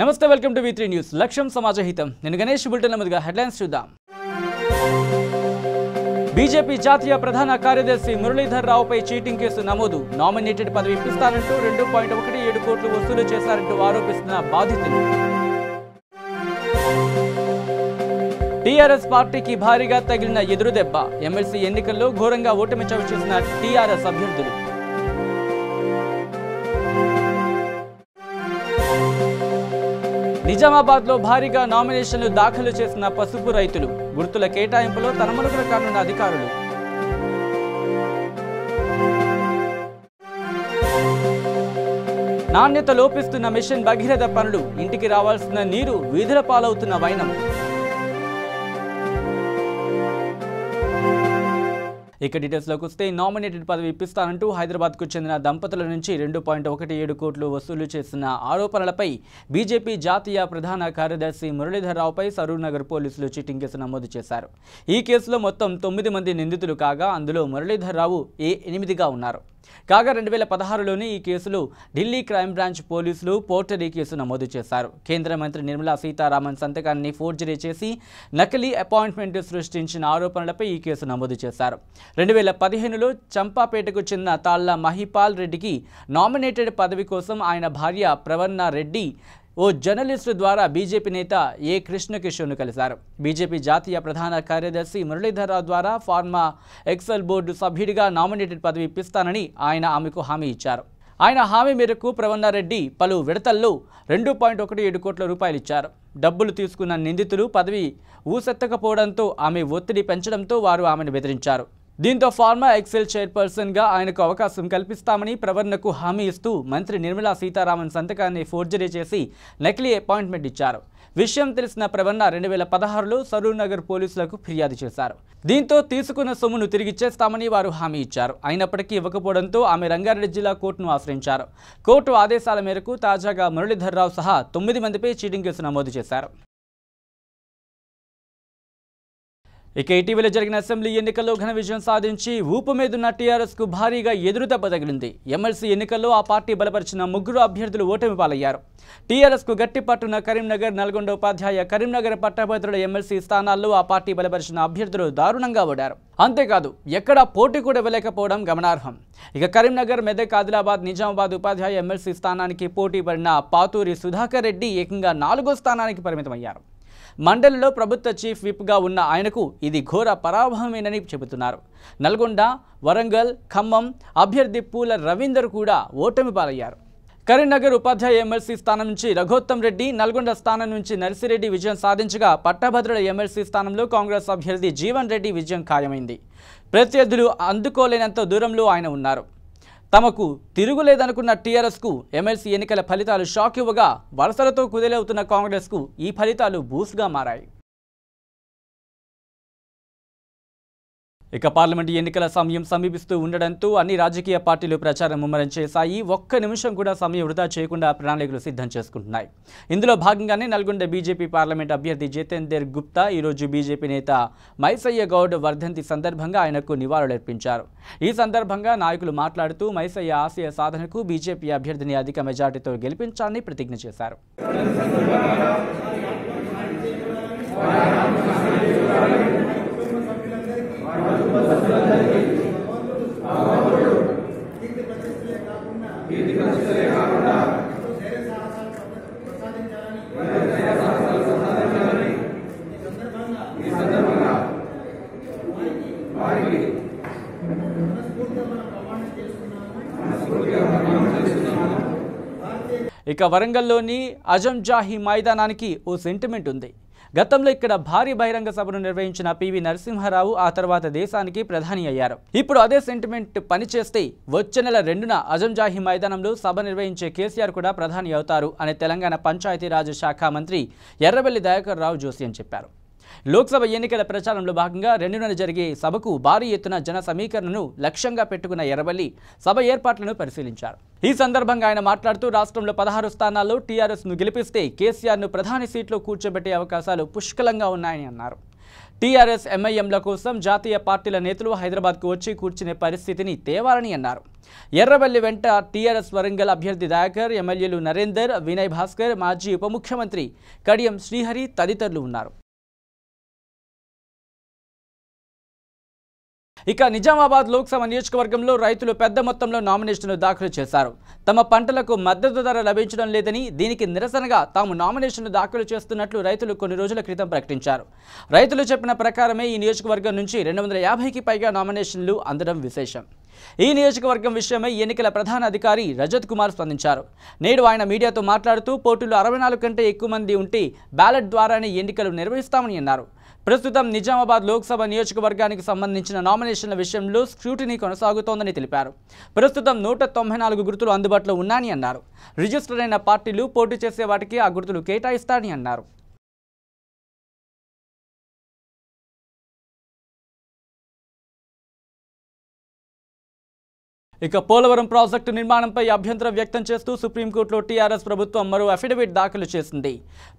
నమస్తే welcome to V3 news లక్ష్యం సమాజహితం నేను గణేష్ బులెటిన్ ముందుగా హెడ్లైన్స్ చూద్దాం బీజేపీ జాతీయ ప్రధాన కార్యదర్శి మురళీధర్ రావుపై చీటింగ్ కేసు నమోదు నామినేటెడ్ పదవి ఇప్పిస్తానంటూ 2.17 కోట్లు వసూలు చేశారంటూ ఆరోపిస్తున్న బాధితులు టీఆర్ఎస్ పార్టీకి భారీగా తగిలిన ఎదురుదెబ్బ ఎమ్మెల్సీ ఎన్నికల్లో ఘోరంగా ఓటమి చవిచూసిన టీఆర్ఎస్ అభ్యర్థులు నిజామాబాద్లో భారీగా నామినేషన్లు దాఖలు చేసిన పసుపు రైతులు గుర్తుల కేటాయింపులో తనమలుగున కానున్న అధికారులు నాణ్యత లోపిస్తున్న మిషన్ భగీరథ పనులు ఇంటికి రావాల్సిన నీరు వీధుల పాలవుతున్న వైనం ఇక డీటెయిల్స్లోకి వస్తే నామినేటెడ్ పదవి ఇప్పిస్తానంటూ హైదరాబాద్కు చెందిన దంపతుల నుంచి 2.17 కోట్లు వసూలు చేసిన ఆరోపణలపై బీజేపీ జాతీయ ప్రధాన కార్యదర్శి మురళీధర్ రావుపై సరూర్ నగర్ పోలీసులు చీటింగ్ కేసు నమోదు చేశారు. ఈ కేసులో మొత్తం 9 మంది నిందితులు కాగా అందులో మురళీధర్ రావు A8గా ఉన్నారు. కాగా 2016లోని ఈ కేసులో ఢిల్లీ క్రైమ్ బ్రాంచ్ పోలీసులు పోర్టరీ కేసు నమోదు చేశారు. కేంద్ర మంత్రి నిర్మలా సీతారామన్ సంతకాన్ని ఫోర్జరీ చేసి నకిలీ అపాయింట్మెంట్ సృష్టించిన ఆరోపణలపై ఈ కేసు నమోదు చేశారు. 2015లో చంపాపేటకు చెందిన తాళ్ల మహిపాల్ రెడ్డికి నామినేటెడ్ పదవి కోసం ఆయన భార్య ప్రవర్ణ రెడ్డి ఓ జర్నలిస్టు ద్వారా బీజేపీ నేత ఏ కృష్ణకిషోర్ను కలిశారు. బీజేపీ జాతీయ ప్రధాన కార్యదర్శి మురళీధర్ రావు ద్వారా ఫార్మా ఎక్సెల్ బోర్డు సభ్యుడిగా నామినేటెడ్ పదవి ఇప్పిస్తానని ఆయన ఆమెకు హామీ ఇచ్చారు. ఆయన హామీ మేరకు ప్రవన్నారెడ్డి పలు విడతల్లో 2.17 కోట్ల రూపాయలు ఇచ్చారు. డబ్బులు తీసుకున్న నిందితులు పదవి ఊసెత్తకపోవడంతో ఆమె ఒత్తిడి పెంచడంతో వారు ఆమెను బెదిరించారు. దీంతో ఫార్మా ఎక్సెల్ చైర్పర్సన్గా ఆయనకు అవకాశం కల్పిస్తామని ప్రవర్ణకు హామీ ఇస్తూ మంత్రి నిర్మలా సీతారామన్ సంతకాన్ని ఫోర్జరీ చేసి నకిలీ అపాయింట్మెంట్ ఇచ్చారు. విషయం తెలిసిన ప్రవర్ణ 2016లో సరూర్ నగర్ పోలీసులకు ఫిర్యాదు చేశారు. దీంతో తీసుకున్న సొమ్మును తిరిగిచ్చేస్తామని వారు హామీ ఇచ్చారు. అయినప్పటికీ ఇవ్వకపోవడంతో ఆమె రంగారెడ్డి జిల్లా కోర్టును ఆశ్రయించారు. కోర్టు ఆదేశాల మేరకు తాజాగా మురళీధర్ రావు సహా 9 మందిపై చీటింగ్ కేసు నమోదు చేశారు. ఇక ఇటీవల జరిగిన అసెంబ్లీ ఎన్నికల్లో ఘన విజయం సాధించి ఊపు మీదున్న టీఆర్ఎస్కు భారీగా ఎదురుదెబ్బ తగిలింది. ఎమ్మెల్సీ ఎన్నికల్లో ఆ పార్టీ బలపరిచిన 3 అభ్యర్థులు ఓటమి పాలయ్యారు. టీఆర్ఎస్కు గట్టి పట్టున్న కరీంనగర్, నల్గొండ ఉపాధ్యాయ, కరీంనగర్ పట్టభద్రుల ఎమ్మెల్సీ స్థానాల్లో ఆ పార్టీ బలపరిచిన అభ్యర్థులు దారుణంగా ఓడారు. అంతేకాదు ఎక్కడా పోటీ కూడా ఇవ్వలేకపోవడం గమనార్హం. ఇక కరీంనగర్, మెదక్, ఆదిలాబాద్, నిజామాబాద్ ఉపాధ్యాయ ఎమ్మెల్సీ స్థానానికి పోటీ పడిన పాతూరి సుధాకర్ రెడ్డి ఏకంగా 4వ స్థానానికి పరిమితమయ్యారు. మండలిలో ప్రభుత్వ చీఫ్ విప్గా ఉన్న ఆయనకు ఇది ఘోర పరాభవమేనని చెబుతున్నారు. నల్గొండ, వరంగల్, ఖమ్మం అభ్యర్థి పూల రవీందర్ కూడా ఓటమి పాలయ్యారు. కరీంనగర్ ఉపాధ్యాయ ఎమ్మెల్సీ స్థానం నుంచి రఘోత్తమ్ రెడ్డి, నల్గొండ స్థానం నుంచి నర్సిరెడ్డి విజయం సాధించగా పట్టభద్రుల ఎమ్మెల్సీ స్థానంలో కాంగ్రెస్ అభ్యర్థి జీవన్ రెడ్డి విజయం ఖాయమైంది. ప్రత్యర్థులు అందుకోలేనంత దూరంలో ఆయన ఉన్నారు. తమకు తిరుగులేదనుకున్న టీఆర్ఎస్కు ఎమ్మెల్సీ ఎన్నికల ఫలితాలు షాక్ ఇవ్వగా వలసలతో కుదేలవుతున్న కాంగ్రెస్కు ఈ ఫలితాలు బూస్ట్గా మారాయి. ఇక పార్లమెంటు ఎన్నికల సమయం సమీపిస్తూ ఉండడంతో అన్ని రాజకీయ పార్టీలు ప్రచారం ముమ్మరం చేశాయి. ఒక్క నిమిషం కూడా సమయం వృధా చేయకుండా ప్రణాళికలు సిద్ధం చేసుకుంటున్నాయి. ఇందులో భాగంగానే నల్గొండ బీజేపీ పార్లమెంట్ అభ్యర్థి జితేందర్ గుప్తా ఈరోజు బీజేపీ నేత మైసయ్య గౌడ్ వర్ధంతి సందర్భంగా ఆయనకు నివాళులర్పించారు. ఈ సందర్భంగా నాయకులు మాట్లాడుతూ మైసయ్య ఆశయ సాధనకు బీజేపీ అభ్యర్థిని అధిక మెజార్టీతో గెలిపించాలని ప్రతిజ్ఞ చేశారు. ఇక వరంగల్లోని అజంజాహి మైదానానికి ఓ సెంటిమెంట్ ఉంది. గతంలో ఇక్కడ భారీ బహిరంగ సభను నిర్వహించిన పివి నరసింహారావు ఆ తర్వాత దేశానికి ప్రధాని అయ్యారు. ఇప్పుడు అదే సెంటిమెంట్ పనిచేస్తే వచ్చే నెల 2న అజంజాహి మైదానంలో సభ నిర్వహించే కేసీఆర్ కూడా ప్రధాని అవుతారు అని తెలంగాణ పంచాయతీరాజ్ శాఖ మంత్రి ఎర్రబెల్లి దయాకర్ రావు జోస్యం చెప్పారు. లోక్సభ ఎన్నికల ప్రచారంలో భాగంగా 2న జరిగే సభకు భారీ ఎత్తున జన సమీకరణను లక్ష్యంగా పెట్టుకున్న ఎర్రబెల్లి సభ ఏర్పాట్లను పరిశీలించారు. ఈ సందర్భంగా ఆయన మాట్లాడుతూ రాష్ట్రంలో 16 స్థానాల్లో టీఆర్ఎస్ను గెలిపిస్తే కేసీఆర్ను ప్రధాని సీట్లో కూర్చోబెట్టే అవకాశాలు పుష్కలంగా ఉన్నాయని అన్నారు. టీఆర్ఎస్, ఎంఐఎంల కోసం జాతీయ పార్టీల నేతలు హైదరాబాద్కు వచ్చి కూర్చునే పరిస్థితిని తేవాలని అన్నారు. ఎర్రవల్లి వెంట టీఆర్ఎస్ వరంగల్ అభ్యర్థి దయాకర్, ఎమ్మెల్యేలు నరేందర్, వినయ్ భాస్కర్, మాజీ ఉప ముఖ్యమంత్రి కడియం శ్రీహరి తదితరులు ఉన్నారు. ఇక నిజామాబాద్ లోక్సభ నియోజకవర్గంలో రైతులు పెద్ద మొత్తంలో నామినేషన్లు దాఖలు చేశారు. తమ పంటలకు మద్దతు ధర లభించడం లేదని, దీనికి నిరసనగా తాము నామినేషన్లు దాఖలు చేస్తున్నట్లు రైతులు కొన్ని రోజుల క్రితం ప్రకటించారు. రైతులు చెప్పిన ప్రకారమే ఈ నియోజకవర్గం నుంచి 250కి పైగా నామినేషన్లు అందడం విశేషం. ఈ నియోజకవర్గం విషయమై ఎన్నికల ప్రధాన అధికారి రజత్ కుమార్ స్పందించారు. నేడు ఆయన మీడియాతో మాట్లాడుతూ పోటీలో 64 కంటే ఎక్కువ మంది ఉంటే బ్యాలెట్ ద్వారానే ఎన్నికలు నిర్వహిస్తామని అన్నారు. ప్రస్తుతం నిజామాబాద్ లోక్సభ నియోజకవర్గానికి సంబంధించిన నామినేషన్ల విషయంలో స్క్రూటినీ కొనసాగుతోందని తెలిపారు. ప్రస్తుతం 194 గుర్తులు అందుబాటులో ఉన్నాయని అన్నారు. రిజిస్టర్ అయిన పార్టీలు పోటీ చేసే వాటికి ఆ గుర్తులు కేటాయిస్తారని అన్నారు. ఇక పోలవరం ప్రాజెక్టు నిర్మాణంపై అభ్యంతరం వ్యక్తం చేస్తూ సుప్రీంకోర్టులో టీఆర్ఎస్ ప్రభుత్వం మరో అఫిడవిట్ దాఖలు చేసింది.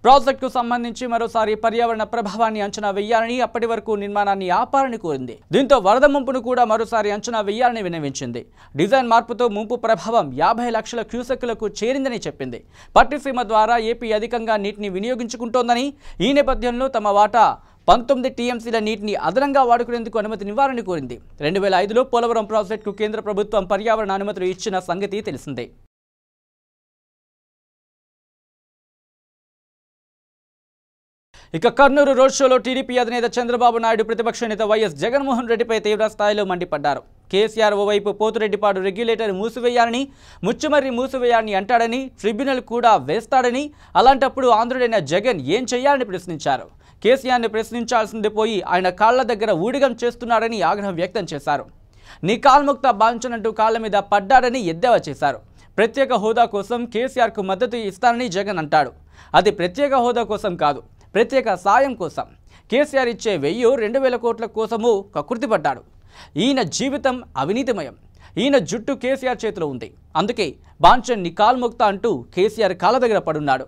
ప్రాజెక్టుకు సంబంధించి మరోసారి పర్యావరణ ప్రభావాన్ని అంచనా వేయాలని, అప్పటి వరకు నిర్మాణాన్ని ఆపాలని కోరింది. దీంతో వరద ముంపును కూడా మరోసారి అంచనా వేయాలని విన్నవించింది. డిజైన్ మార్పుతో ముంపు ప్రభావం 50 లక్షల క్యూసెక్కులకు చేరిందని చెప్పింది. పట్టిసీమ ద్వారా ఏపీ అధికంగా నీటిని వినియోగించుకుంటోందని, ఈ నేపథ్యంలో తమ వాటా 19 టీఎంసీల నీటిని అదనంగా వాడుకునేందుకు అనుమతినివ్వాలని కోరింది. 2005లో పోలవరం ప్రాజెక్టుకు కేంద్ర ప్రభుత్వం పర్యావరణ అనుమతులు ఇచ్చిన సంగతి తెలిసిందే. ఇక కర్నూలు రోడ్ షోలో టీడీపీ అధినేత చంద్రబాబు నాయుడు ప్రతిపక్ష నేత వైఎస్ జగన్మోహన్ రెడ్డిపై తీవ్ర స్థాయిలో మండిపడ్డారు. కేసీఆర్ ఓవైపు పోతురెడ్డిపాడు రెగ్యులేటర్ మూసివేయాలని, ముచ్చుమర్రి మూసివేయాలని అంటాడని, ట్రిబ్యునల్ కూడా వేస్తాడని, అలాంటప్పుడు ఆంధ్రుడైన జగన్ ఏం చేయాలని ప్రశ్నించారు. కేసీఆర్ని ప్రశ్నించాల్సింది పోయి ఆయన కాళ్ల దగ్గర ఊడిగం చేస్తున్నాడని ఆగ్రహం వ్యక్తం చేశారు. నీ కాల్ముక్త బాంచనంటూ కాళ్ల మీద పడ్డాడని ఎద్దేవా చేశారు. ప్రత్యేక హోదా కోసం కేసీఆర్కు మద్దతు ఇస్తానని జగన్ అంటాడు. అది ప్రత్యేక హోదా కోసం కాదు, ప్రత్యేక సాయం కోసం. కేసీఆర్ ఇచ్చే 1000-2000 కోట్ల కోసము కకృతిపడ్డాడు. ఈయన జీవితం అవినీతిమయం. ఈయన జుట్టు కేసీఆర్ చేతిలో ఉంది. అందుకే బాంచన్ నీ కాల్ముక్త అంటూ కేసీఆర్ కాళ్ళ దగ్గర పడున్నాడు.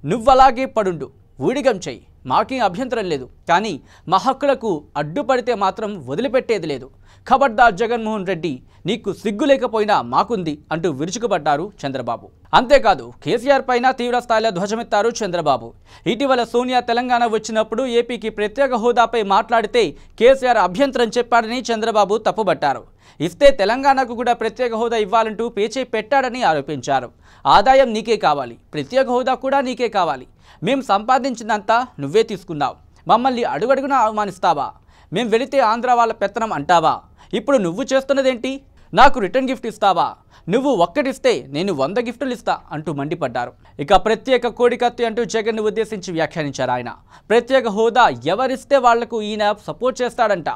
నువ్వలాగే పడుండు, ఊడిగం చెయ్యి, మాకేం అభ్యంతరం లేదు. కానీ మా హక్కులకు అడ్డుపడితే మాత్రం వదిలిపెట్టేది లేదు. ఖబర్దార్ జగన్మోహన్ రెడ్డి, నీకు సిగ్గు లేకపోయినా మాకుంది అంటూ విరుచుకుపడ్డారు చంద్రబాబు. అంతేకాదు కేసీఆర్ పైన తీవ్ర స్థాయిలో ధ్వజమెత్తారు చంద్రబాబు. ఇటీవల సోనియా తెలంగాణ వచ్చినప్పుడు ఏపీకి ప్రత్యేక హోదాపై మాట్లాడితే కేసీఆర్ అభ్యంతరం చెప్పాడని చంద్రబాబు తప్పుబట్టారు. ఇస్తే తెలంగాణకు కూడా ప్రత్యేక హోదా ఇవ్వాలంటూ పేచీ పెట్టాడని ఆరోపించారు. ఆదాయం నీకే కావాలి, ప్రత్యేక హోదా కూడా నీకే కావాలి. మేం సంపాదించిందంతా నువ్వే తీసుకున్నావు. మమ్మల్ని అడుగడుగునా అవమానిస్తావా? మేం వెళితే ఆంధ్ర వాళ్ళ పెత్తనం అంటావా? ఇప్పుడు నువ్వు చేస్తున్నదేంటి? నాకు రిటర్న్ గిఫ్ట్ ఇస్తావా? నువ్వు ఒక్కటిస్తే నేను 100 గిఫ్టులు ఇస్తా అంటూ మండిపడ్డారు. ఇక ప్రత్యేక కోడికత్తి అంటూ జగన్ను ఉద్దేశించి వ్యాఖ్యానించారు ఆయన. ప్రత్యేక హోదా ఎవరిస్తే వాళ్లకు ఈయన సపోర్ట్ చేస్తాడంట.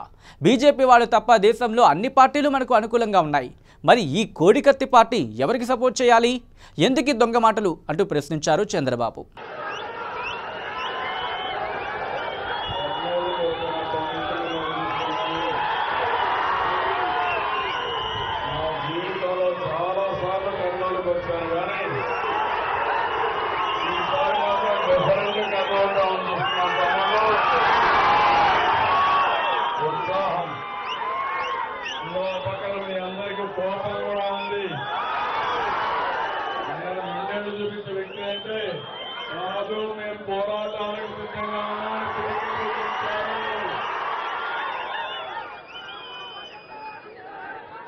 బీజేపీ వాళ్ళు తప్ప దేశంలో అన్ని పార్టీలు మనకు అనుకూలంగా ఉన్నాయి. మరి ఈ కోడికత్తి పార్టీ ఎవరికి సపోర్ట్ చేయాలి? ఎందుకు దొంగ మాటలు అంటూ ప్రశ్నించారు చంద్రబాబు.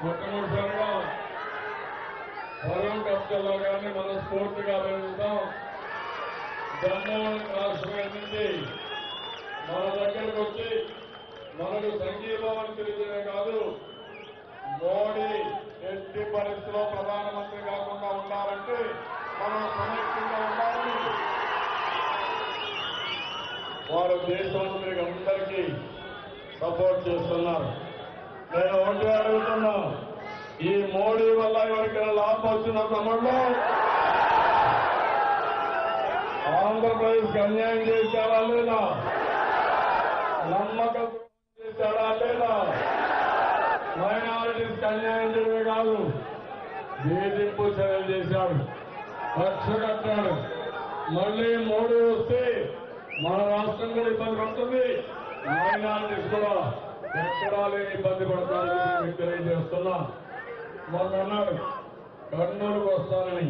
మొట్టమొదటిసారిగా వరం కబ్జాలో కానీ మనస్ఫూర్తిగా వెళ్తాం. జమ్మూ కాశ్మీర్ నుంచి మన దగ్గరకు వచ్చి మనకు సంఘీభావం తెలియజేయే కాదు, మోడీ ఎట్టి పరిస్థితిలో ప్రధానమంత్రి కాకుండా ఉండాలంటే మనం సమైక్యంగా ఉండాలని వారు దేశమంత్రికి అందరికీ సపోర్ట్ చేస్తున్నారు. నేను ఒకటి అడుగుతున్నా, ఈ మోడీ వల్ల ఎవరికైనా లాభం వచ్చిన తమ్ముళ్ళు ఆంధ్రప్రదేశ్కి అన్యాయం చేశారా లేదా? నమ్మకం చేశాడా లేదా? మైనారిటీస్కి అన్యాయం చేయడమే కాదు, వేధింపు చర్యలు చేశాడు, కక్ష కట్టాడు. మళ్ళీ మోడీ వస్తే మన రాష్ట్రం కూడా ఇబ్బంది పడుతుంది, మైనారిటీస్ కూడా ఎక్కడా లేని ఇబ్బంది పడతారని మీకు తెలియజేస్తున్నా. మొన్న అన్నాడు కర్నూలుకు వస్తానని.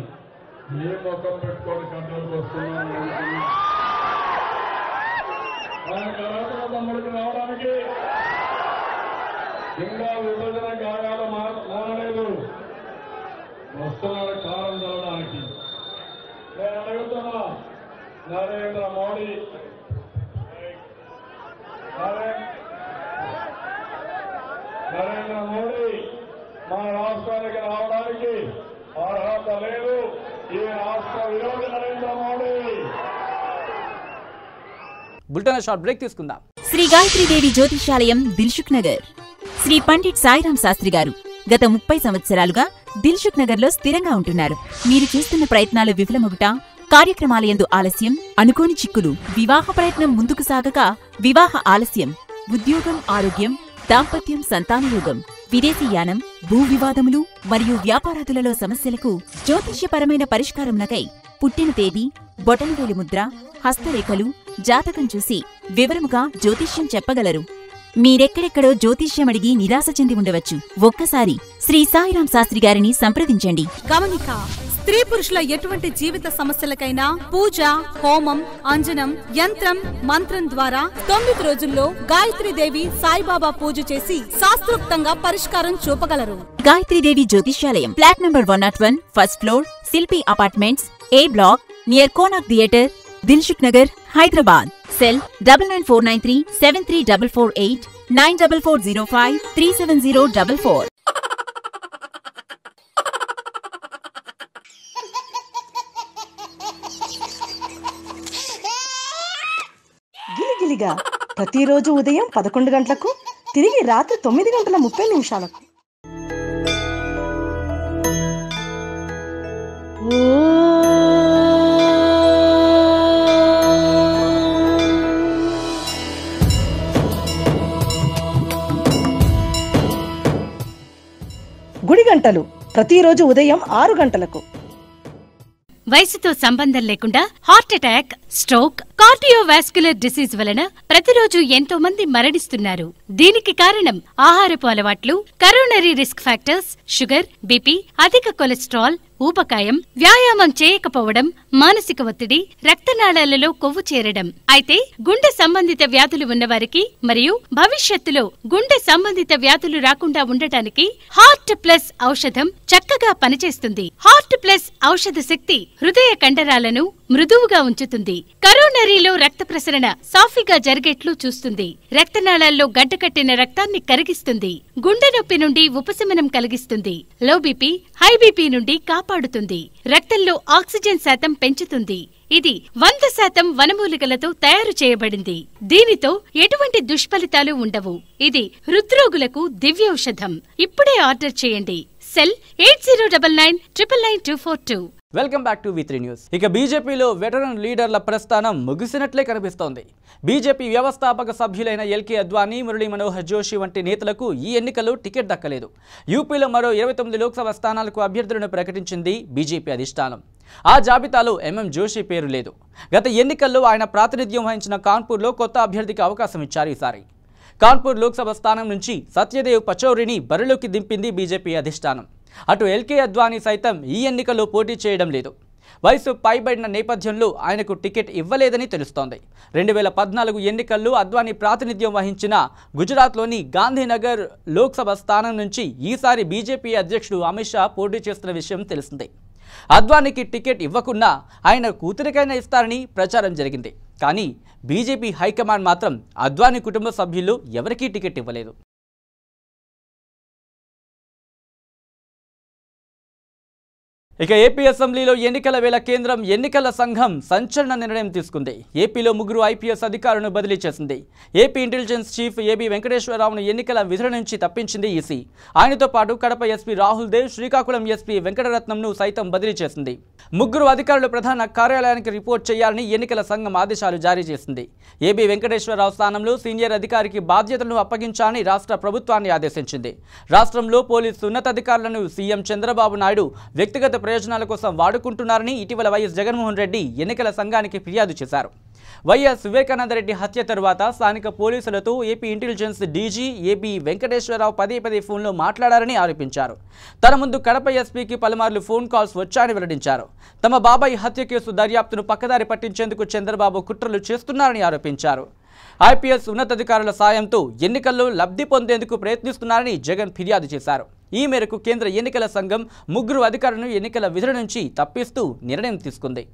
ఏ ముఖం పెట్టుకొని కర్నూలుకు వస్తున్నాను ఆయనకు అర్హత తమ్ముడికి రావడానికి. ఇంకా విభజన గాయాలు మానలేదు, వస్తున్నాడు కాలం చదవడానికి. నేను అడుగుతున్నా నరేంద్ర మోడీ మన రాష్ట్రానికి రావడానికి అర్హత లేదు. ఈ రాష్ట్ర విరోధి Narendra Modi. Bulletin short break తీసుకుందాం. శ్రీ గాయత్రీదేవి జ్యోతిషాలయం దిల్సుఖ్ నగర్. శ్రీ పండిట్ సాయిరాం శాస్త్రి గారు గత 30 సంవత్సరాలుగా దిల్సుఖ్ నగర్ లో స్థిరంగా ఉంటున్నారు. మీరు చేస్తున్న ప్రయత్నాలు విఫలమగుట, కార్యక్రమాలయందు ఆలస్యం, అనుకోని చిక్కులు, వివాహ ప్రయత్నం ముందుకు సాగక వివాహ ఆలస్యం, ఉద్యోగం, ఆరోగ్యం, దాంపత్యం, సంతానయోగం, విదేశీయానం, భూ వివాదములు మరియు వ్యాపారాదులలో సమస్యలకు జ్యోతిష్యపరమైన పరిష్కారమునకై పుట్టిన తేదీ, బొటనవేలి ముద్ర, హస్తరేఖలు, జాతకం చూసి వివరముగా జ్యోతిష్యం చెప్పగలరు. మీరెక్కడెక్కడో జ్యోతిష్యమడిగి నిరాశ చెంది ఉండవచ్చు. ఒక్కసారి శ్రీ సాయిరాం శాస్త్రి గారిని సంప్రదించండి. గమనిక: స్త్రీ పురుషుల ఎటువంటి జీవిత సమస్యలకైనా పూజ, హోమం, అంజనం, యంత్రం, మంత్రం ద్వారా 9 రోజుల్లో గాయత్రీదేవి సాయిబాబా పూజ చేసి శాస్త్రోక్తంగా పరిష్కారం చూపగలరు. Gayatridevi Jyotishyalayam, flat number 101, first floor, Shilpi apartments, A block, near Konark theatre, Dilsukh Nagar, Hyderabad. Cell 9949373448 9440537044. గిలిగిలిగా ప్రతిరోజు ఉదయం 11 గంటలకు, తిరిగి రాత్రి 9:30 గుడి గంటలు ప్రతిరోజు ఉదయం 6 గంటలకు. వయసుతో సంబంధం లేకుండా heart attack, stroke, cardiovascular disease వలన ప్రతిరోజు ఎంతో మంది మరణిస్తున్నారు. దీనికి కారణం ఆహారపు అలవాట్లు, coronary risk factors, sugar, BP, అధిక కొలెస్ట్రాల్, ఊబకాయం, వ్యాయామం చేయకపోవడం, మానసిక ఒత్తిడి, రక్తనాళాలలో కొవ్వు చేరడం. అయితే గుండె సంబంధిత వ్యాధులు ఉన్నవారికి మరియు భవిష్యత్తులో గుండె సంబంధిత వ్యాధులు రాకుండా ఉండటానికి హార్ట్ ప్లస్ ఔషధం చక్కగా పనిచేస్తుంది. హార్ట్ ప్లస్ ఔషధ శక్తి హృదయ కండరాలను మృదువుగా ఉంచుతుంది. కరోనరీలో రక్త ప్రసరణ సాఫీగా జరిగేట్లు చూస్తుంది. రక్తనాళాల్లో గడ్డకట్టిన రక్తాన్ని కరిగిస్తుంది. గుండె నొప్పి నుండి ఉపశమనం కలిగిస్తుంది. లో బీపీ, హై బీపీ నుండి కాపాడుతుంది. రక్తంలో ఆక్సిజన్ శాతం పెంచుతుంది. ఇది 100% వనమూలికలతో తయారు చేయబడింది. దీనితో ఎటువంటి దుష్ఫలితాలు ఉండవు. ఇది హృద్రోగులకు దివ్యౌషధం. ఇప్పుడే ఆర్డర్ చేయండి. Cell 8099999242. Welcome back to V3 news. ఇక బీజేపీలో వెటరన్ లీడర్ల ప్రస్థానం ముగిసినట్లే కనిపిస్తోంది. బీజేపీ వ్యవస్థాపక సభ్యులైన ఎల్కే అద్వానీ, మురళీ మనోహర్ జోషి వంటి నేతలకు ఈ ఎన్నికల్లో టికెట్ దక్కలేదు. యూపీలో మరో 29 లోక్సభ స్థానాలకు అభ్యర్థులను ప్రకటించింది బీజేపీ అధిష్టానం. ఆ జాబితాలో ఎంఎం జోషి పేరు లేదు. గత ఎన్నికల్లో ఆయన ప్రాతినిధ్యం వహించిన కాన్పూర్లో కొత్త అభ్యర్థికి అవకాశం ఇచ్చారు ఈసారి. కాన్పూర్ లోక్సభ స్థానం నుంచి సత్యదేవ్ పచౌరిని బరిలోకి దింపింది బీజేపీ అధిష్టానం. అటు ఎల్కే అద్వానీ సైతం ఈ ఎన్నికల్లో పోటీ చేయడం లేదు. వయసు పైబడిన నేపథ్యంలో ఆయనకు టికెట్ ఇవ్వలేదని తెలుస్తోంది. 2014 ఎన్నికల్లో అద్వానీ ప్రాతినిధ్యం వహించిన గుజరాత్లోని గాంధీనగర్ లోక్సభ స్థానం నుంచి ఈసారి బీజేపీ అధ్యక్షుడు అమిత్ షా పోటీ చేస్తున్న విషయం తెలిసిందే. అద్వానీకి టికెట్ ఇవ్వకున్నా ఆయన కూతురికైనా ఇస్తారని ప్రచారం జరిగింది. కానీ బీజేపీ హైకమాండ్ మాత్రం అద్వానీ కుటుంబ సభ్యులు ఎవరికీ టికెట్ ఇవ్వలేదు. ఇక ఏపీ అసెంబ్లీలో ఎన్నికల వేళ కేంద్రం ఎన్నికల సంఘం సంచలన నిర్ణయం తీసుకుంది. ఏపీలో 3 ఐపీఎస్ అధికారులను బదిలీ చేసింది. ఏపీ ఇంటెలిజెన్స్ చీఫ్ ఏబీ వెంకటేశ్వరరావును ఎన్నికల విధుల నుంచి తప్పించింది ఈసీ. ఆయనతో పాటు కడప ఎస్పీ రాహుల్ దేవ్, శ్రీకాకుళం ఎస్పీ వెంకటరత్నంను సైతం బదిలీ చేసింది. 3 అధికారులు ప్రధాన కార్యాలయానికి రిపోర్ట్ చేయాలని ఎన్నికల సంఘం ఆదేశాలు జారీ చేసింది. ఏబీ వెంకటేశ్వరరావు స్థానంలో సీనియర్ అధికారికి బాధ్యతలను అప్పగించాలని రాష్ట్ర ప్రభుత్వాన్ని ఆదేశించింది. రాష్ట్రంలో పోలీసు ఉన్నతాధికారులను సీఎం చంద్రబాబు నాయుడు వ్యక్తిగత ప్రయోజనాల కోసం వాడుకుంటున్నారని ఇటీవల వైఎస్ జగన్మోహన్ రెడ్డి ఎన్నికల సంఘానికి ఫిర్యాదు చేశారు. వైఎస్ వివేకానందరెడ్డి హత్య తరువాత స్థానిక పోలీసులతో AP intelligence DG AB Venkateswara Rao పదే ఫోన్లో మాట్లాడారని ఆరోపించారు. తన ముందు కడప ఎస్పీకి పలుమార్లు ఫోన్ కాల్స్ వచ్చాయని వెల్లడించారు. తమ బాబాయ్ హత్య కేసు దర్యాప్తును పక్కదారి పట్టించేందుకు చంద్రబాబు కుట్రలు చేస్తున్నారని ఆరోపించారు. ఐపీఎస్ ఉన్నతాధికారుల సాయంతో ఎన్నికల్లో లబ్ధి పొందేందుకు ప్రయత్నిస్తున్నారని జగన్ ఫిర్యాదు చేశారు. ఈ మేరకు కేంద్ర ఎన్నికల సంఘం 3 అధికారులను ఎన్నికల విధుల నుంచి తప్పిస్తూ నిర్ణయం తీసుకుంది.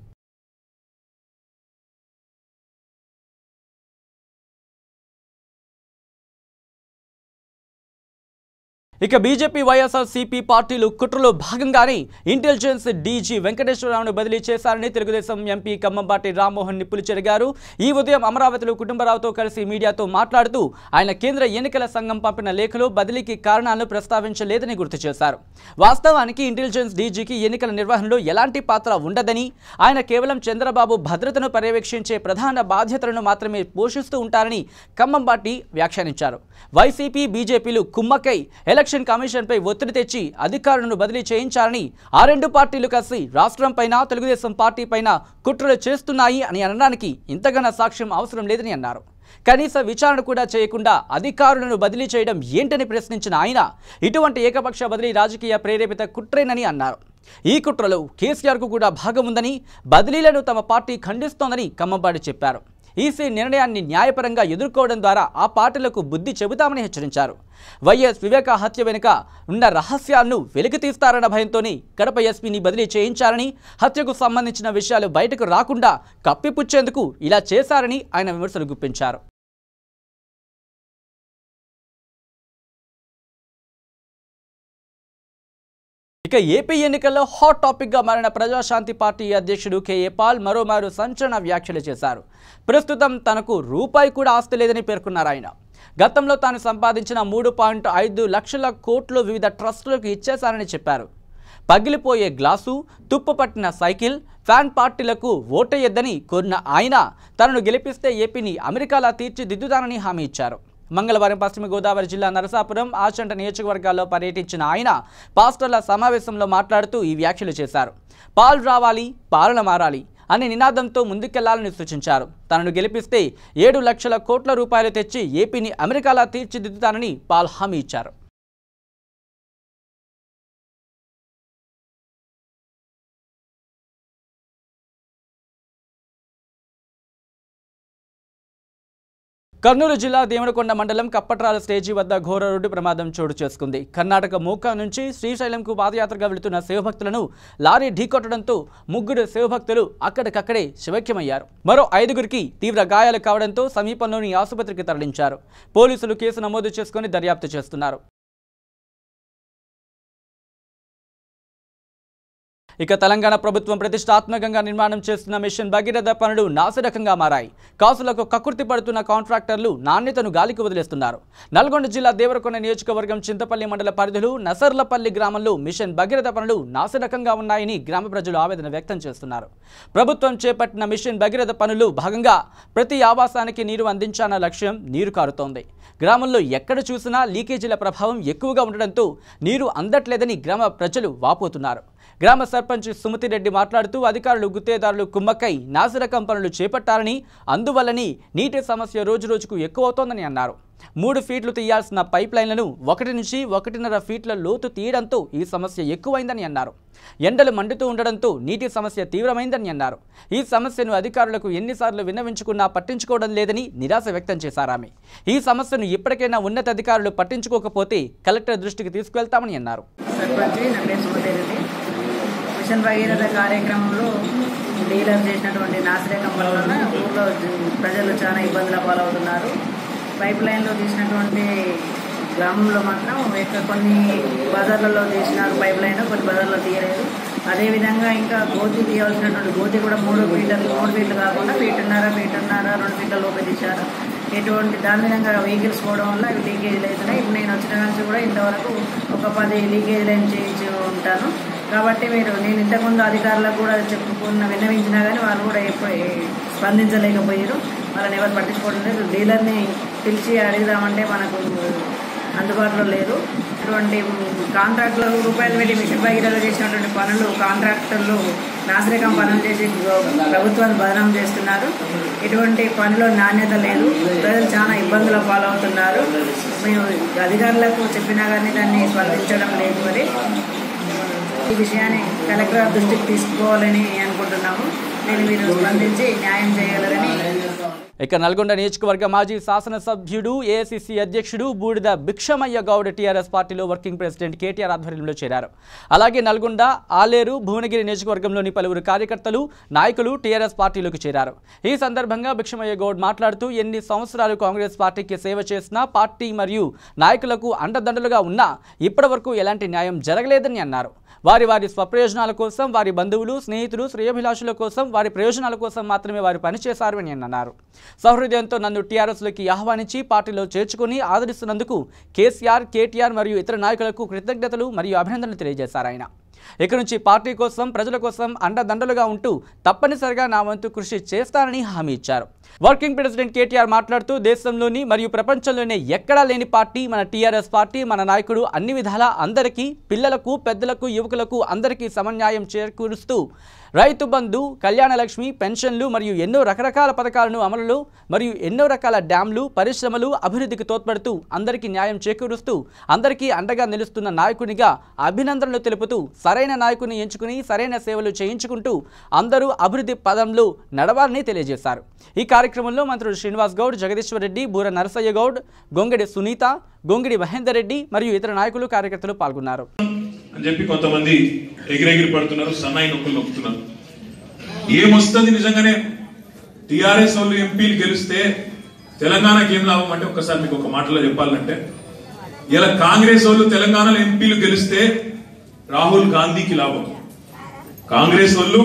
ఇక బీజేపీ వైఎస్ఆర్సీపీ పార్టీలు కుట్రలో భాగంగానే ఇంటెలిజెన్స్ డీజీ వెంకటేశ్వరరావును బదిలీ చేశారని తెలుగుదేశం ఎంపీ కమ్మంపాటి రామ్మోహన్ నిప్పులు చెరిగారు. ఈ ఉదయం అమరావతిలో కుటుంబరావుతో కలిసి మీడియాతో మాట్లాడుతూ ఆయన కేంద్ర ఎన్నికల సంఘం పంపిన లేఖలో బదిలీకి కారణాలను ప్రస్తావించలేదని గుర్తు చేశారు. వాస్తవానికి ఇంటెలిజెన్స్ డీజీకి ఎన్నికల నిర్వహణలో ఎలాంటి పాత్ర ఉండదని, ఆయన కేవలం చంద్రబాబు భద్రతను పర్యవేక్షించే ప్రధాన బాధ్యతలను మాత్రమే పోషిస్తూ ఉంటారని కమ్మంపాటి వ్యాఖ్యానించారు. వైసీపీ బీజేపీలు కుమ్మక్కై ఎలక్షన్ కమిషన్పై ఒత్తిడి తెచ్చి అధికారులను బదిలీ చేయించారని, ఆ 2 పార్టీలు కలిసి రాష్ట్రంపైన తెలుగుదేశం పార్టీ పైన కుట్రలు చేస్తున్నాయి అని అనడానికి ఇంతకన్నా సాక్ష్యం అవసరం లేదని అన్నారు. కనీస విచారణ కూడా చేయకుండా అధికారులను బదిలీ చేయడం ఏంటని ప్రశ్నించిన ఆయన ఇటువంటి ఏకపక్ష బదిలీ రాజకీయ ప్రేరేపిత కుట్రేనని అన్నారు. ఈ కుట్రలో కేసీఆర్కు కూడా భాగం ఉందని, బదిలీలను తమ పార్టీ ఖండిస్తోందని కమ్మంపాటి చెప్పారు. ఈసీ నిర్ణయాన్ని న్యాయపరంగా ఎదుర్కోవడం ద్వారా ఆ పార్టీలకు బుద్ధి చెబుతామని హెచ్చరించారు. వైఎస్ వివేక హత్య వెనుక ఉన్న రహస్యాలను వెలికితీస్తారన్న భయంతోనే కడప ఎస్పీని బదిలీ చేయించారని, హత్యకు సంబంధించిన విషయాలు బయటకు రాకుండా కప్పిపుచ్చేందుకు ఇలా చేశారని ఆయన విమర్శలు గుప్పించారు. ఇక ఏపీ ఎన్నికల్లో హాట్ టాపిక్గా మారిన ప్రజాశాంతి పార్టీ అధ్యక్షుడు కేఏ పాల్ మరోమారు సంచలన వ్యాఖ్యలు చేశారు. ప్రస్తుతం తనకు రూపాయి కూడా ఆస్తి లేదని పేర్కొన్నారు ఆయన. గతంలో తాను సంపాదించిన 3.5 లక్షల కోట్లు వివిధ ట్రస్టులకు ఇచ్చేశారని చెప్పారు. పగిలిపోయే గ్లాసు, తుప్పుపట్టిన సైకిల్, ఫ్యాన్ పార్టీలకు ఓటేయొద్దని కోరిన ఆయన తనను గెలిపిస్తే ఏపీని అమెరికాలా తీర్చిదిద్దుతానని హామీ ఇచ్చారు. మంగళవారం పశ్చిమ గోదావరి జిల్లా నరసాపురం, ఆచంట నియోజకవర్గాల్లో పర్యటించిన ఆయన పాస్టర్ల సమావేశంలో మాట్లాడుతూ ఈ వ్యాఖ్యలు చేశారు. పాలు రావాలి, పాలన మారాలి అనే నినాదంతో ముందుకెళ్లాలని సూచించారు. తనను గెలిపిస్తే 7 లక్షల కోట్ల రూపాయలు తెచ్చి ఏపీని అమెరికాలా తీర్చిదిద్దుతానని పాల్ హామీ ఇచ్చారు. కర్నూలు జిల్లా దేవరకొండ మండలం కప్పట్రాల స్టేజీ వద్ద ఘోర రోడ్డు ప్రమాదం చోటు చేసుకుంది. కర్ణాటక మూకా నుంచి శ్రీశైలంకు పాదయాత్రగా వెళుతున్న శివభక్తులను లారీ ఢీకొట్టడంతో 3 శివభక్తులు అక్కడికక్కడే శివైక్యమయ్యారు. మరో 5గురికి తీవ్ర గాయాలు కావడంతో సమీపంలోని ఆసుపత్రికి తరలించారు. పోలీసులు కేసు నమోదు చేసుకుని దర్యాప్తు చేస్తున్నారు. ఇక తెలంగాణ ప్రభుత్వం ప్రతిష్టాత్మకంగా నిర్మాణం చేస్తున్న మిషన్ భగీరథ పనులు నాసిరకంగా మారాయి. కాసులకు కక్కుర్తి పడుతున్న కాంట్రాక్టర్లు నాణ్యతను గాలికి వదిలేస్తున్నారు. నల్గొండ జిల్లా దేవరకొండ నియోజకవర్గం చింతపల్లి మండల పరిధిలో నసర్లపల్లి గ్రామంలో మిషన్ భగీరథ పనులు నాసిరకంగా ఉన్నాయని గ్రామ ప్రజలు ఆవేదన వ్యక్తం చేస్తున్నారు. ప్రభుత్వం చేపట్టిన మిషన్ భగీరథ పనులు భాగంగా ప్రతి ఆవాసానికి నీరు అందించాలన్న లక్ష్యం నీరు కారుతోంది. గ్రామంలో ఎక్కడ చూసినా లీకేజీల ప్రభావం ఎక్కువగా ఉండడంతో నీరు అందట్లేదని గ్రామ ప్రజలు వాపోతున్నారు. గ్రామ సర్పంచ్ సుమతిరెడ్డి మాట్లాడుతూ అధికారులు, గుత్తేదారులు కుమ్మక్కై నాసిరకం పనులు చేపట్టారని, అందువల్లనే నీటి సమస్య రోజురోజుకు ఎక్కువవుతోందని అన్నారు. 3 ఫీట్లు తీయాల్సిన పైప్ లైన్లను 1 నుంచి 1.5 ఫీట్ల లోతు తీయడంతో ఈ సమస్య ఎక్కువైందని అన్నారు. ఎండలు మండుతూ ఉండడంతో నీటి సమస్య తీవ్రమైందని అన్నారు. ఈ సమస్యను అధికారులకు ఎన్నిసార్లు విన్నవించుకున్నా పట్టించుకోవడం లేదని నిరాశ వ్యక్తం చేశారామె. ఈ సమస్యను ఇప్పటికైనా ఉన్నతాధికారులు పట్టించుకోకపోతే కలెక్టర్ దృష్టికి తీసుకువెళ్తామని అన్నారు. మిషన్ భగీరథ కార్యక్రమంలో డీలర్ చేసినటువంటి నాసిరకం వలన ఊళ్ళో ప్రజలు చాలా ఇబ్బందుల పాలవుతున్నారు. పైప్ లైన్లో తీసినటువంటి గ్రామంలో మాత్రం కొన్ని బజార్లలో తీసినారు పైప్ లైన్, కొన్ని బజార్లో తీయలేదు. అదేవిధంగా ఇంకా గోతి తీయవలసినటువంటి గోతి కూడా 3 ఫీట్లు కాకుండా 1.5 ఫీటున్నర 2 ఫీట్ల లోపే తీశారు. ఎటువంటి దాని విధంగా వెహికల్స్ పోవడం వల్ల ఇవి లీకేజీలు అవుతున్నాయి. ఇప్పుడు నేను వచ్చిన నుంచి కూడా ఇంతవరకు ఒక 10 లీకేజీలు ఏం చేయించి ఉంటాను. కాబట్టి నేను ఇంతకుముందు అధికారులకు కూడా విన్నవించినా కానీ వాళ్ళు కూడా స్పందించలేకపోయారు. వాళ్ళని ఎవరు పట్టించుకోవడం లేదు. డీలర్ని పిలిచి అడుగుదామంటే మనకు అందుబాటులో లేదు. చేసినటువంటి కాంట్రాక్టులు రూపాయలు పెట్టి మిషన్ భగీరథ చేసినటువంటి పనులు కాంట్రాక్టర్లు నాసిరకం పనులు చేసి ప్రభుత్వాన్ని బదనాం చేస్తున్నారు. ఇటువంటి పనిలో నాణ్యత లేదు. ప్రజలు చాలా ఇబ్బందుల పాలవుతున్నారు. మేము అధికారులకు చెప్పినా కానీ దాన్ని స్పందించడం లేదు. మరి ఈ విషయాన్ని కలెక్టర్ దృష్టికి తీసుకోవాలని అనుకుంటున్నాము. నేను మీరు స్పందించి న్యాయం చేయగలరని. ఇక నల్గొండ నియోజకవర్గ మాజీ శాసనసభ్యుడు ఏఐసిసి అధ్యక్షుడు బూడిద భిక్షమయ్య గౌడ్ టీఆర్ఎస్ పార్టీలో వర్కింగ్ ప్రెసిడెంట్ కేటీఆర్ ఆధ్వర్యంలో చేరారు. అలాగే నల్గొండ, ఆలేరు, భువనగిరి నియోజకవర్గంలోని పలువురు కార్యకర్తలు, నాయకులు టీఆర్ఎస్ పార్టీలోకి చేరారు. ఈ సందర్భంగా భిక్షమయ్య గౌడ్ మాట్లాడుతూ ఎన్ని సంవత్సరాలు కాంగ్రెస్ పార్టీకి సేవ చేసినా, పార్టీ మరియు నాయకులకు అండదండలుగా ఉన్నా ఇప్పటివరకు ఎలాంటి న్యాయం జరగలేదని అన్నారు. వారి స్వప్రయోజనాల కోసం, వారి బంధువులు, స్నేహితులు, శ్రేయోభిలాషుల కోసం, వారి ప్రయోజనాల కోసం మాత్రమే వారు పనిచేశారు అని అన్నారు. సహృదయంతో నన్ను టీఆర్ఎస్లోకి ఆహ్వానించి పార్టీలో చేర్చుకుని ఆదరిస్తున్నందుకు కేసీఆర్, కేటీఆర్ మరియు ఇతర నాయకులకు కృతజ్ఞతలు మరియు అభినందనలు తెలియజేశారు ఆయన. ఇక నుంచి పార్టీ కోసం, ప్రజల కోసం అండదండలుగా ఉంటూ తప్పనిసరిగా నా వంతు కృషి చేస్తానని హామీ ఇచ్చారు. వర్కింగ్ ప్రెసిడెంట్ కేటీఆర్ మాట్లాడుతూ దేశంలోని మరియు ప్రపంచంలోనే ఎక్కడా లేని పార్టీ మన టీఆర్ఎస్ పార్టీ. మన నాయకుడు అన్ని విధాలా అందరికీ, పిల్లలకు, పెద్దలకు, యువకులకు అందరికీ సమన్యాయం చేకూరుస్తూ రైతు బంధు, కళ్యాణ లక్ష్మి, పెన్షన్లు మరియు ఎన్నో రకరకాల పథకాలను అమలులో మరియు ఎన్నో రకాల డ్యాంలు, పరిశ్రమలు అభివృద్ధికి తోడ్పడుతూ అందరికీ న్యాయం చేకూరుస్తూ అందరికీ అండగా నిలుస్తున్న నాయకునిగా అభినందనలు తెలుపుతూ సరైన నాయకుని ఎంచుకుని సరైన సేవలు చేయించుకుంటూ అందరూ అభివృద్ధి పదంలో నడవాలని తెలియజేశారు. ఈ కార్యక్రమంలో మంత్రులు శ్రీనివాస్ గౌడ్, జగదీశ్వర్ రెడ్డి, బూర నరసయ్య గౌడ్, గొంగడి సునీత, గొంగిడి మహేందర్ రెడ్డి మరియు ఇతర నాయకులు, కార్యకర్తలు పాల్గొన్నారు. అని చెప్పి కొంతమంది ఎగిరెగిరి పడుతున్నారు, సన్నాయి నొక్కులు నొక్కుతున్నారు. ఏమొస్తుంది నిజంగానే టీఆర్ఎస్ వాళ్ళు ఎంపీలు గెలిస్తే తెలంగాణకి ఏం లాభం అంటే, ఒక్కసారి మీకు ఒక మాటలో చెప్పాలంటే, ఇలా కాంగ్రెస్ వాళ్ళు తెలంగాణలో ఎంపీలు గెలిస్తే రాహుల్ గాంధీకి లాభం. కాంగ్రెస్ వాళ్ళు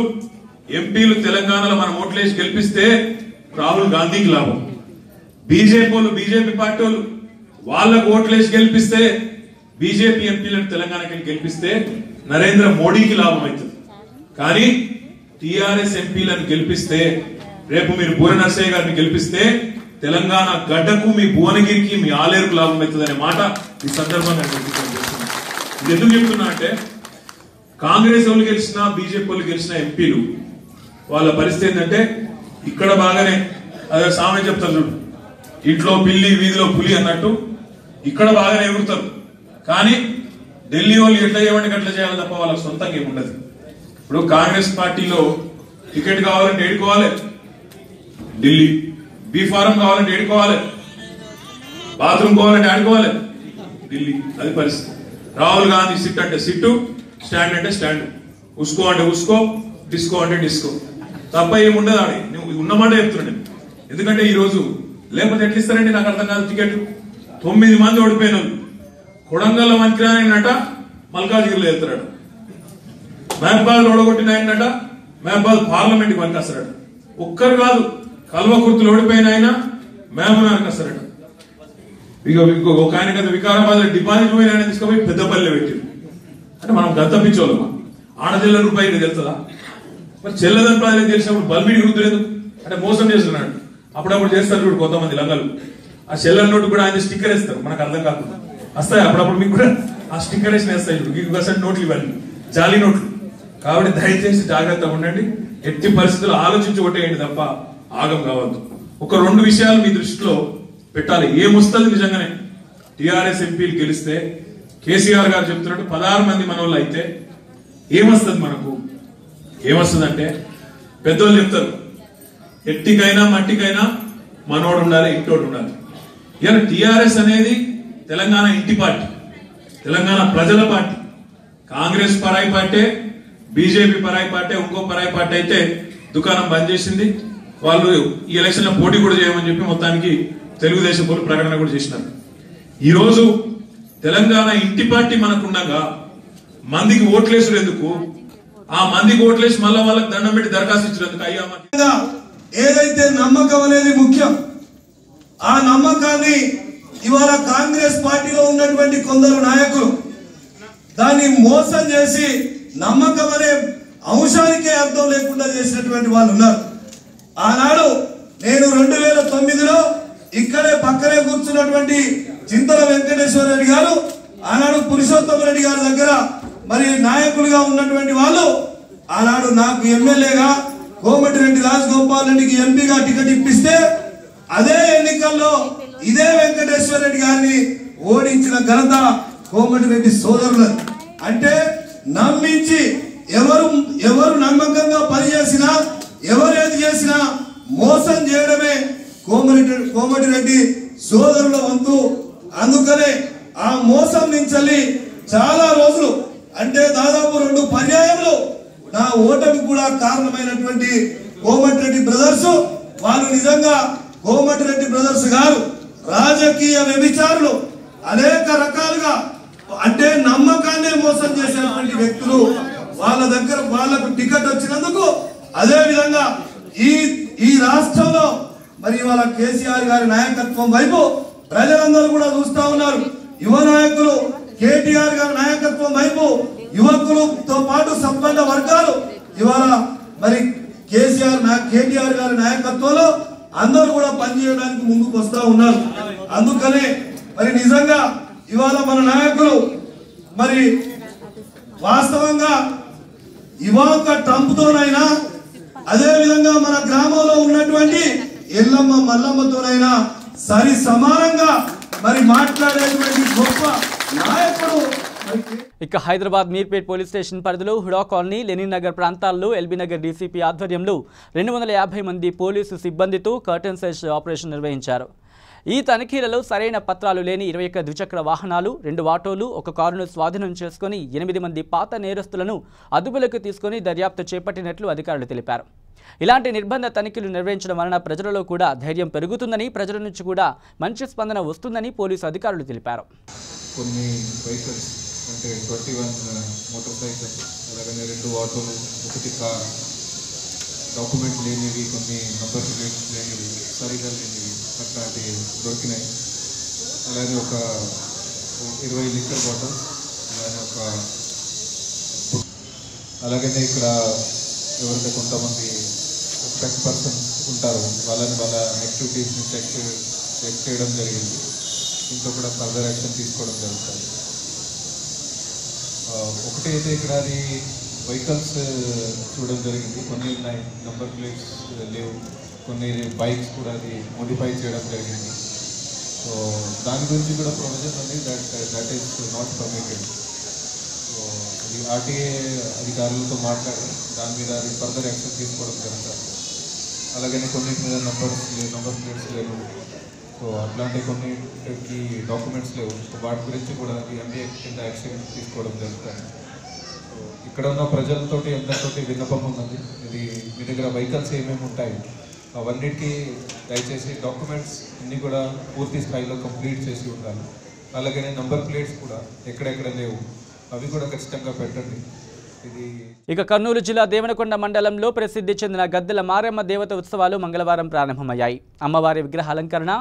ఎంపీలు తెలంగాణలో మనం ఓట్లేసి గెలిపిస్తే రాహుల్ గాంధీకి లాభం. బీజేపీ పార్టీ వాళ్ళు వాళ్ళకు ఓట్లేసి గెలిపిస్తే, బీజేపీ ఎంపీలను తెలంగాణకి గెలిపిస్తే నరేంద్ర మోడీకి లాభం అవుతుంది. కానీ టీఆర్ఎస్ ఎంపీలను గెలిపిస్తే, రేపు మీరు బూర నరసయ్య గారిని గెలిపిస్తే తెలంగాణ గడ్డకు, మీ భువనగిరికి, మీ ఆలేరుకు లాభం అవుతుంది అనే మాట ఈ సందర్భంగా ఇది ఎందుకు చెప్తున్నా అంటే, కాంగ్రెస్ వాళ్ళు గెలిచినా, బీజేపీ వాళ్ళు గెలిచిన ఎంపీలు వాళ్ళ పరిస్థితి ఏంటంటే, ఇక్కడ బాగానే అదే సామెత చెప్తారు చూడు, ఇంట్లో పిల్లి వీధిలో పులి అన్నట్టు ఇక్కడ బాగానే ఎగురుతారు. కానీ ఢిల్లీ వాళ్ళు ఎట్లా చేయమంటే అట్లా చేయాలి తప్ప వాళ్ళకి సొంతంగా ఏముండదు. ఇప్పుడు కాంగ్రెస్ పార్టీలో టికెట్ కావాలంటే ఏడుకోవాలి ఢిల్లీ, బీ ఫారం కావాలంటే ఏడుకోవాలి, బాత్రూమ్ కావాలంటే ఆడుకోవాలి ఢిల్లీ. అది పరిస్థితి. రాహుల్ గాంధీ సిట్ అంటే సిట్టు, స్టాండ్ అంటే స్టాండ్, ఉస్కో అంటే ఉస్కో, డిస్కో అంటే డిస్కో, తప్ప ఏముండదు. ఆడి నువ్వు ఉన్నమాట చెప్తున్నాడు. ఎందుకంటే ఈ రోజు లేకపోతే ఎట్లా ఇస్తారండి నాకు అర్థం కాదు. టికెట్ 9 మంది ఓడిపోయిన కొడంగల్ మంత్రి ఆయనట మల్కాజ్గిరిలో వెళ్తాడు, మహబాద్ ఓడగొట్టిన ఆయనట మహబాద్ పార్లమెంట్ కి పనికొస్తాడు. ఒక్కరు కాదు, కల్వకుర్తులు ఓడిపోయిన ఆయన మహబూబ్నగర్కి వస్తారట. ఒక ఆయన కదా వికారాబాద్ డిపాజిట్ పోయిన ఆయన తీసుకుపోయి పెద్దపల్లిలో పెట్టింది. అంటే మనం గంతపించోళ్ళమా? ఆడజిల్ల రూపాయలు తెలుస్తుందా? మరి చెల్లదని ప్రజలకు తెలిసినప్పుడు బల్బీడి గుర్తులేదు అంటే మోసం చేస్తున్నాడు. అప్పుడప్పుడు చేస్తారు చూడు కొంతమంది లంగలు, ఆ చెల్లెల నోటు కూడా ఆయన స్టిక్కర్ వేస్తారు, మనకు అర్థం కాకుండా వస్తాయి. అప్పుడప్పుడు మీకు కూడా ఆ స్టిక్కర్ వేసి వేస్తాయి చూడు, మీకు అసలు నోట్లు ఇవ్వాలి, జాలీ నోట్లు. కాబట్టి దయచేసి జాగ్రత్తగా ఉండండి, ఎట్టి పరిస్థితుల్లో ఆలోచించి కొట్టేయండి తప్ప ఆగం కావద్దు. ఒక 2 విషయాలు మీ దృష్టిలో పెట్టాలి. ఏమొస్తుంది నిజంగానే టీఆర్ఎస్ ఎంపీలు గెలిస్తే? కేసీఆర్ గారు చెప్తున్నట్టు 16 మంది మనోళ్ళు అయితే ఏమొస్తుంది మనకు? ఏమొస్తుంది అంటే, పెద్దోళ్ళు చెప్తారు ఎట్టికైనా మట్టికైనా మనోడు ఉండాలి, ఇంటోడు ఉండాలి. ఇలా టీఆర్ఎస్ అనేది తెలంగాణ ఇంటి పార్టీ, తెలంగాణ ప్రజల పార్టీ. కాంగ్రెస్ పరాయి పార్టీ, బీజేపీ పరాయి పార్టీ, ఇంకో పరాయి పార్టీ అయితే దుకాణం బంద్ చేసింది. వాళ్ళు ఈ ఎలక్షన్ లో పోటీ కూడా చేయమని చెప్పి మొత్తానికి తెలుగుదేశం వాళ్ళు ప్రకటన కూడా చేసినారు. ఈ రోజు తెలంగాణ ఇంటి పార్టీ మనకుండగా మందికి ఓట్లేసుడు ఎందుకు? ఆ మందికి ఓట్లేసి మళ్ళా వాళ్ళకి దండం పెట్టి దరఖాస్తు ఇచ్చినందుకు అయ్యా ఏదైతే నమ్మకం అనేది ముఖ్యం, ఆ నమ్మకాన్ని ఇవాళ కాంగ్రెస్ పార్టీలో ఉన్నటువంటి కొందరు నాయకులు దాన్ని మోసం చేసి నమ్మకం అనే అంశానికే అర్థం లేకుండా చేసినటువంటి వాళ్ళు ఉన్నారు. ఆనాడు నేను 2009లో ఇక్కడే పక్కనే కూర్చున్నటువంటి చింతల వెంకటేశ్వర రెడ్డి గారు ఆనాడు పురుషోత్తమ రెడ్డి గారి దగ్గర మరి నాయకులుగా ఉన్నటువంటి వాళ్ళు ఆనాడు నాకు ఎమ్మెల్యేగా కోమటిరెడ్డి రాజగోపాల్ రెడ్డికి ఎంపీగా టికెట్ ఇప్పిస్తే అదే ఎన్నికల్లో ఇదే వెంకటేశ్వర రెడ్డి గారిని ఓడించిన ఘనత కోమటిరెడ్డి సోదరులు. అంటే నమ్మించి ఎవరు నమ్మకంగా పనిచేసినా ఎవరేది చేసినా మోసం చేయడమే కోమటిరెడ్డి సోదరుల వంతు. అందుకనే ఆ మోసం నుంచి చాలా రోజులు అంటే దాదాపు 2 పర్యాయములు నా ఓటమి కూడా కారణమైనటువంటి కోమటిరెడ్డి బ్రదర్స్ వాళ్ళు నిజంగా కోమటిరెడ్డి బ్రదర్స్ గారు రాజకీయ వ్యభిచారులు. అనేక రకాలుగా అంటే నమ్మకాన్ని మోసం చేసినటువంటి వ్యక్తులు. వాళ్ళ దగ్గర వాళ్ళకు టికెట్ వచ్చినందుకు అదే విధంగా ఈ రాష్ట్రంలో మరి వాళ్ళ కేసీఆర్ గారి నాయకత్వం వైపు ప్రజలందరూ కూడా చూస్తా ఉన్నారు. యువ నాయకులు కేటీఆర్ గారి నాయకత్వం వైపు యువకులతో పాటు సంపన్న వర్గాలు ఇవాళ మరి కేటీఆర్ గారి నాయకత్వంలో అందరూ కూడా పనిచేయడానికి ముందుకు వస్తా ఉన్నారు. అందుకనే మరి నిజంగా ఇవాళ మన నాయకులు మరి వాస్తవంగా ఇవాళ ట్రంప్తోనైనా అదే విధంగా మన గ్రామంలో ఉన్నటువంటి ఎల్లమ్మ మల్లమ్మతోనైనా సరి సమానంగా మరి మాట్లాడేటువంటి గొప్ప నాయకుడు. ఇక హైదరాబాద్ మీర్పేట్ పోలీస్ స్టేషన్ పరిధిలో హుడా కాలనీ, లెనిన్ నగర్ ప్రాంతాల్లో ఎల్బీ నగర్ డీసీపీ ఆధ్వర్యంలో 250 మంది పోలీసు సిబ్బందితో కర్టన్ సెర్చ్ ఆపరేషన్ నిర్వహించారు. ఈ తనిఖీలలో సరైన పత్రాలు లేని 21 ద్విచక్ర వాహనాలు, 2 ఆటోలు, 1 కారును స్వాధీనం చేసుకుని 8 మంది పాత నేరస్తులను అదుపులోకి తీసుకుని దర్యాప్తు చేపట్టినట్లు అధికారులు తెలిపారు. ఇలాంటి నిర్బంధ తనిఖీలు నిర్వహించడం వలన ప్రజలలో కూడా ధైర్యం పెరుగుతుందని, ప్రజల నుంచి కూడా మంచి స్పందన వస్తుందని పోలీసు అధికారులు తెలిపారు. కొన్ని వెహికల్స్ అంటే 21 మోటార్ సైకిల్, అలాగనే 2 ఆటోలు, 1 కార్, డాక్యుమెంట్ లేనివి, కొన్ని నంబర్ ప్లేట్స్ లేనివి, సరిగా లేనివి అట్లాంటి దొరికినాయి. అలాగే ఒక 20 లీటర్ బాటిల్స్, అలాగనే ఇక్కడ ఎవరైతే కొంతమంది సస్పెక్ట్ పర్సన్స్ ఉంటారో వాళ్ళ యాక్టివిటీస్ని చెక్ చేయడం జరిగింది. ఇంకా కూడా ఫర్దర్ యాక్షన్ తీసుకోవడం జరుగుతుంది. ఒకటి అయితే ఇక్కడ అది వెహికల్స్ చూడడం జరిగింది. కొన్ని ఉన్నాయి నంబర్ ప్లేట్స్ లేవు, కొన్ని బైక్స్ కూడా అది మోడిఫై చేయడం జరిగింది. సో దాని గురించి కూడా ప్రొవిజన్ ఉంది that is not permitted. So అది ఆర్టీఏ అధికారులతో మాట్లాడి దాని మీద అది ఫర్దర్ యాక్షన్ తీసుకోవడం జరుగుతుంది. అలాగనే కొన్నిటి మీద నంబర్ ప్లేట్స్ లేవు, సో అట్లాంటి కొన్నిటికి డాక్యుమెంట్స్ లేవు. సో వాటి గురించి కూడా అది ఎంబీఏ కింద యాక్షన్ తీసుకోవడం జరుగుతుంది. సో ఇక్కడ ఉన్న ప్రజలతోటి అందరితోటి విన్నపం ఉన్నది. ఇది మీ దగ్గర వెహికల్స్ ఏమేమి ఉంటాయి అవన్నిటికీ దయచేసి డాక్యుమెంట్స్ అన్నీ కూడా పూర్తి స్థాయిలో కంప్లీట్ చేసి ఉండాలి. అలాగనే నంబర్ ప్లేట్స్ కూడా ఎక్కడెక్కడ లేవు అవి కూడా ఖచ్చితంగా పెట్టండి. ఇక కర్నూలు జిల్లా దేవనకొండ మండలంలో ప్రసిద్ధి చెందిన గద్దెల మారమ్మ దేవత ఉత్సవాలు మంగళవారం ప్రారంభమయ్యాయి. అమ్మవారి విగ్రహ అలంకరణ,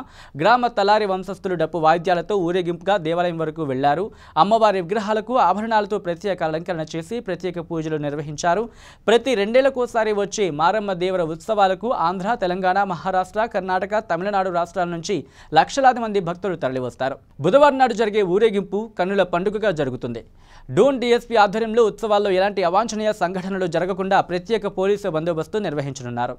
గ్రామ తలారి వంశస్థులు డప్పు వాయిద్యాలతో ఊరేగింపుగా దేవాలయం వరకు వెళ్లారు. అమ్మవారి విగ్రహాలకు ఆభరణాలతో ప్రత్యేక అలంకరణ చేసి ప్రత్యేక పూజలు నిర్వహించారు. ప్రతి 2 ఏళ్లకోసారి వచ్చే మారమ్మ దేవర ఉత్సవాలకు ఆంధ్ర, తెలంగాణ, మహారాష్ట్ర, కర్ణాటక, తమిళనాడు రాష్ట్రాల నుంచి లక్షలాది మంది భక్తులు తరలివస్తారు. బుధవారం నాడు జరిగే ఊరేగింపు కన్నుల పండుగగా జరుగుతుంది. డోన్ డీఎస్పీ ఆధ్వర్యంలో ఉత్సవాల్లో ఎలాంటి అవాంఛనీయ సంఘటనలు జరగకుండా ప్రత్యేక పోలీసు బందోబస్తు నిర్వహించనున్నారు.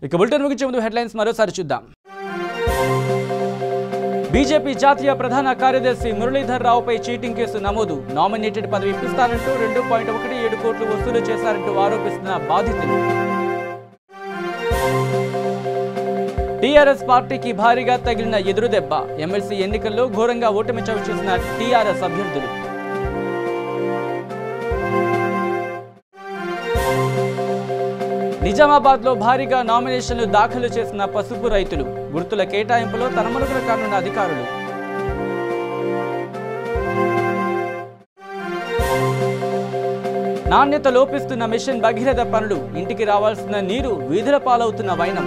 ఇక బులెటిన్ ముగించే ముందు హెడ్లైన్స్ మరోసారి చూద్దాం. బీజేపీ జాతీయ ప్రధాన కార్యదర్శి మురళీధర్ రావుపై చీటింగ్ కేసు నమోదు. నామినేటెడ్ పదవి ఇప్పిస్తానంటూ 2.17 కోట్లు వసూలు చేశారంటూ ఆరోపిస్తున్న బాధితులు. టీఆర్ఎస్ పార్టీకి భారీగా తగిలిన ఎదురుదెబ్బ. ఎమ్మెల్సీ ఎన్నికల్లో ఘోరంగా ఓటమి చవిచూసిన టీఆర్ఎస్ అభ్యర్థులు. నిజామాబాద్లో భారీగా నామినేషన్లు దాఖలు చేసిన పసుపు రైతులు. గుర్తుల కేటాయింపులో తనమలుగున కానున్న అధికారులు. నాణ్యత లోపిస్తున్న మిషన్ భగీరథ పనులు, ఇంటికి రావాల్సిన నీరు వీధుల పాలవుతున్న వైనం.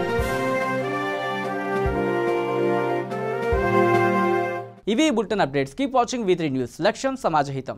ఇవి bulletin updates. Keep watching V3 news. లక్ష్యం సమాజహితం.